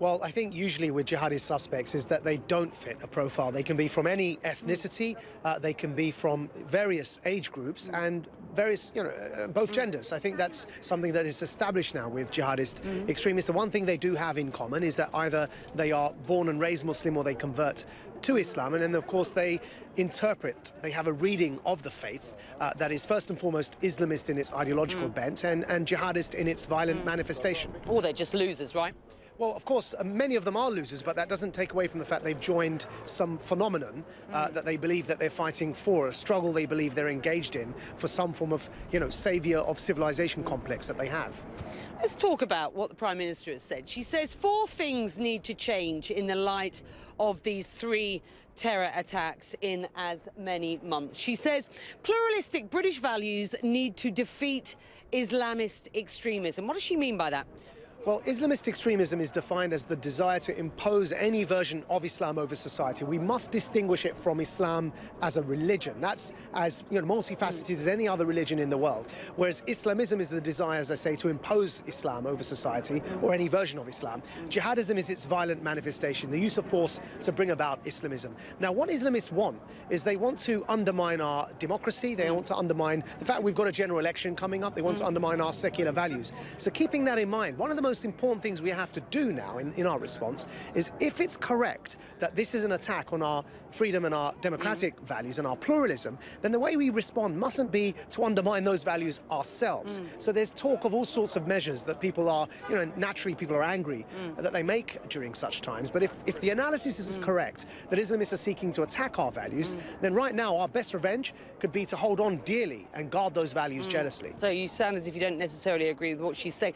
Well, I think usually with jihadist suspects is that they don't fit a profile. They can be from any ethnicity, they can be from various age groups and various, both genders. I think that's something that is established now with jihadist extremists. The one thing they do have in common is that either they are born and raised Muslim or they convert to Islam, and then of course they have a reading of the faith that is first and foremost Islamist in its ideological bent and jihadist in its violent manifestation. Or they're just losers, right? Well, of course, many of them are losers, but that doesn't take away from the fact they've joined some phenomenon that they believe that they're fighting for, a struggle they believe they're engaged in for some form of, saviour of civilization complex that they have. Let's talk about what the Prime Minister has said. She says 4 things need to change in the light of these 3 terror attacks in as many months. She says pluralistic British values need to defeat Islamist extremism. What does she mean by that? Well, Islamist extremism is defined as the desire to impose any version of Islam over society. We must distinguish it from Islam as a religion. That's as multifaceted as any other religion in the world. Whereas Islamism is the desire, as I say, to impose Islam over society or any version of Islam. Jihadism is its violent manifestation, the use of force to bring about Islamism. Now, what Islamists want is they want to undermine our democracy. They want to undermine the fact we've got a general election coming up. They want to undermine our secular values. So keeping that in mind, one of the most important things we have to do now in our response is, if it's correct that this is an attack on our freedom and our democratic values and our pluralism, then the way we respond mustn't be to undermine those values ourselves. So there's talk of all sorts of measures that people are, naturally people are angry that they make during such times. But if the analysis is correct, that Islamists are seeking to attack our values, then right now our best revenge could be to hold on dearly and guard those values jealously. So you sound as if you don't necessarily agree with what she's saying.